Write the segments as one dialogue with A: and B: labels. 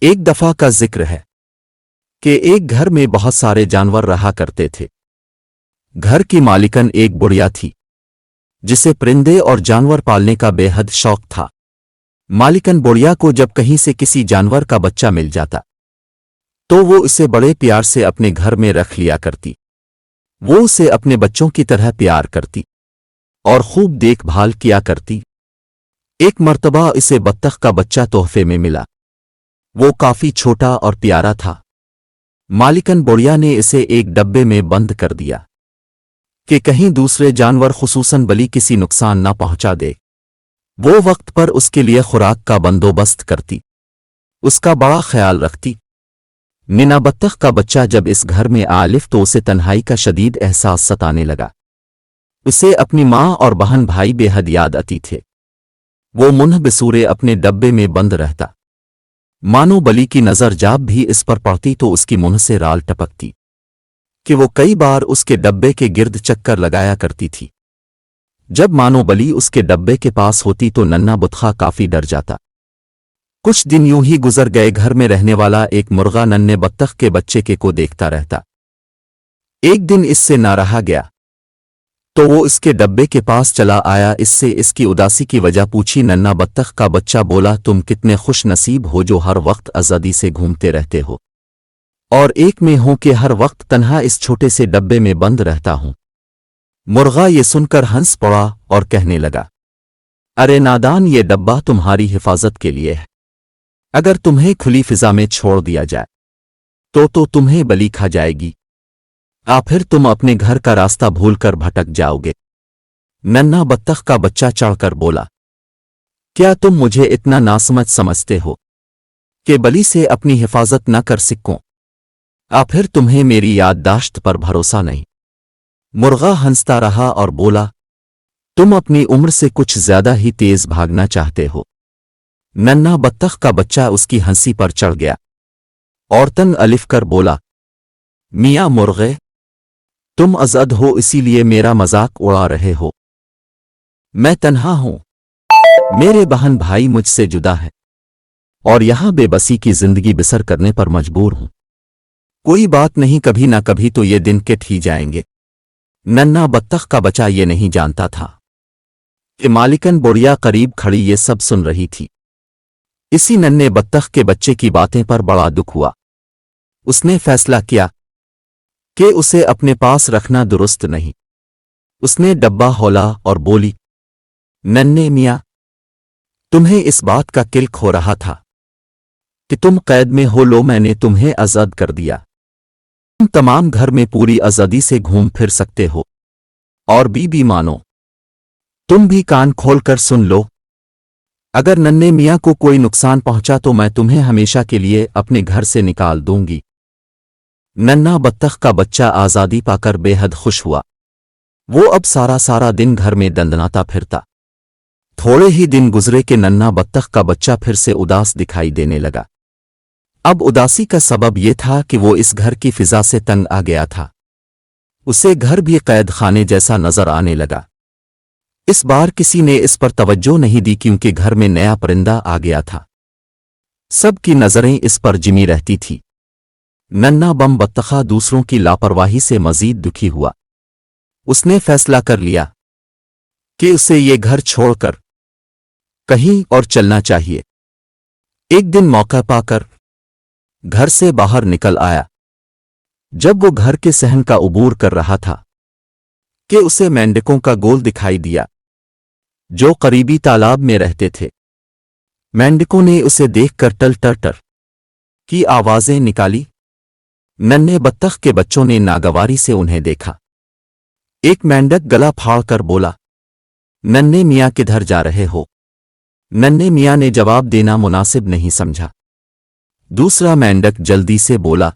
A: ایک دفعہ کا ذکر ہے کہ ایک گھر میں بہت سارے جانور رہا کرتے تھے۔ گھر کی مالکن ایک بڑھیا تھی جسے پرندے اور جانور پالنے کا بے حد شوق تھا۔ مالکن بڑھیا کو جب کہیں سے کسی جانور کا بچہ مل جاتا تو وہ اسے بڑے پیار سے اپنے گھر میں رکھ لیا کرتی۔ وہ اسے اپنے بچوں کی طرح پیار کرتی اور خوب دیکھ بھال کیا کرتی۔ ایک مرتبہ اسے بطخ کا بچہ تحفے میں ملا۔ وہ کافی چھوٹا اور پیارا تھا۔ مالکن بڑھیا نے اسے ایک ڈبے میں بند کر دیا کہ کہیں دوسرے جانور خصوصاً بلی کسی نقصان نہ پہنچا دے۔ وہ وقت پر اس کے لیے خوراک کا بندوبست کرتی، اس کا بڑا خیال رکھتی۔ ننا بطخ کا بچہ جب اس گھر میں آلف تو اسے تنہائی کا شدید احساس ستانے لگا۔ اسے اپنی ماں اور بہن بھائی بے حد یاد آتی تھے۔ وہ منہ بسورے اپنے ڈبے میں بند رہتا، مانو بلی کی نظر جاب بھی اس پر پڑتی تو اس کی منہ سے رال ٹپکتی کہ وہ کئی بار اس کے ڈبے کے گرد چکر لگایا کرتی تھی۔ جب مانو بلی اس کے ڈبے کے پاس ہوتی تو ننا بطخا کافی ڈر جاتا۔ کچھ دن یوں ہی گزر گئے۔ گھر میں رہنے والا ایک مرغا ننے بطخ کے بچے کے کو دیکھتا رہتا۔ ایک دن اس سے نہ رہا گیا تو وہ اس کے ڈبے کے پاس چلا آیا، اس سے اس کی اداسی کی وجہ پوچھی۔ ننا بطخ کا بچہ بولا، تم کتنے خوش نصیب ہو جو ہر وقت آزادی سے گھومتے رہتے ہو، اور ایک میں ہوں کہ ہر وقت تنہا اس چھوٹے سے ڈبے میں بند رہتا ہوں۔ مرغا یہ سن کر ہنس پڑا اور کہنے لگا، ارے نادان، یہ ڈبہ تمہاری حفاظت کے لیے ہے۔ اگر تمہیں کھلی فضا میں چھوڑ دیا جائے تو تمہیں بلی کھا جائے گی، پھر تم اپنے گھر کا راستہ بھول کر بھٹک جاؤ گے۔ ننا بطخ کا بچہ چڑھ کر بولا، کیا تم مجھے اتنا ناسمجھ سمجھتے ہو کہ بلی سے اپنی حفاظت نہ کر سکوں؟ پھر تمہیں میری یادداشت پر بھروسہ نہیں۔ مرغا ہنستا رہا اور بولا، تم اپنی عمر سے کچھ زیادہ ہی تیز بھاگنا چاہتے ہو۔ ننا بطخ کا بچہ اس کی ہنسی پر چڑھ گیا اور تنگ الف کر بولا، میاں مرغے، تم ازد ہو اسی لیے میرا مذاق اڑا رہے ہو۔ میں تنہا ہوں، میرے بہن بھائی مجھ سے جدا ہے اور یہاں بے بسی کی زندگی بسر کرنے پر مجبور ہوں۔ کوئی بات نہیں، کبھی نہ کبھی تو یہ دن کٹ ہی جائیں گے۔ ننا بطخ کا بچہ یہ نہیں جانتا تھا کہ مالکن بڑھیا قریب کھڑی یہ سب سن رہی تھی۔ اسی ننے بطخ کے بچے کی باتیں پر بڑا دکھ ہوا۔ اس نے فیصلہ کیا کہ اسے اپنے پاس رکھنا درست نہیں۔ اس نے ڈبہ ہولا اور بولی، ننے میاں، تمہیں اس بات کا کلک ہو رہا تھا کہ تم قید میں ہو، لو میں نے تمہیں آزاد کر دیا۔ تم تمام گھر میں پوری آزادی سے گھوم پھر سکتے ہو، اور بی مانو، تم بھی کان کھول کر سن لو، اگر ننے میاں کو کوئی نقصان پہنچا تو میں تمہیں ہمیشہ کے لیے اپنے گھر سے نکال دوں گی۔ ننا بطخ کا بچہ آزادی پا کر بے حد خوش ہوا۔ وہ اب سارا دن گھر میں دندناتا پھرتا۔ تھوڑے ہی دن گزرے کہ ننا بطخ کا بچہ پھر سے اداس دکھائی دینے لگا۔ اب اداسی کا سبب یہ تھا کہ وہ اس گھر کی فضا سے تنگ آ گیا تھا۔ اسے گھر بھی قید خانے جیسا نظر آنے لگا۔ اس بار کسی نے اس پر توجہ نہیں دی کیونکہ گھر میں نیا پرندہ آ گیا تھا۔ سب کی نظریں اس پر جمی رہتی تھی۔ ننا بم بطخہ دوسروں کی لاپرواہی سے مزید دکھی ہوا۔ اس نے فیصلہ کر لیا کہ اسے یہ گھر چھوڑ کر کہیں اور چلنا چاہیے۔ ایک دن موقع پا کر گھر سے باہر نکل آیا۔ جب وہ گھر کے صحن کا عبور کر رہا تھا کہ اسے مینڈکوں کا گول دکھائی دیا جو قریبی تالاب میں رہتے تھے۔ مینڈکوں نے اسے دیکھ کر ٹر ٹر ٹر کی آوازیں نکالی۔ ننے بطخ کے بچوں نے ناگواری سے انہیں دیکھا۔ ایک مینڈک گلا پھاڑ کر بولا، ننے میاں کدھر جا رہے ہو؟ ننے میاں نے جواب دینا مناسب نہیں سمجھا۔ دوسرا مینڈک جلدی سے بولا،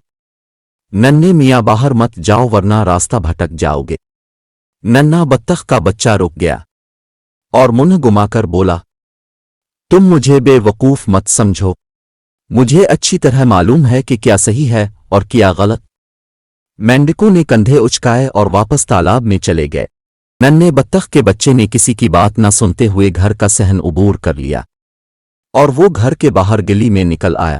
A: ننے میاں باہر مت جاؤ ورنہ راستہ بھٹک جاؤ گے۔ ننا بطخ کا بچہ رک گیا اور منہ گما کر بولا، تم مجھے بے وقوف مت سمجھو، مجھے اچھی طرح معلوم ہے کہ کیا صحیح ہے اور کیا غلط۔ مینڈکوں نے کندھے اچکائے اور واپس تالاب میں چلے گئے۔ ننے بطخ کے بچے نے کسی کی بات نہ سنتے ہوئے گھر کا صحن عبور کر لیا اور وہ گھر کے باہر گلی میں نکل آیا۔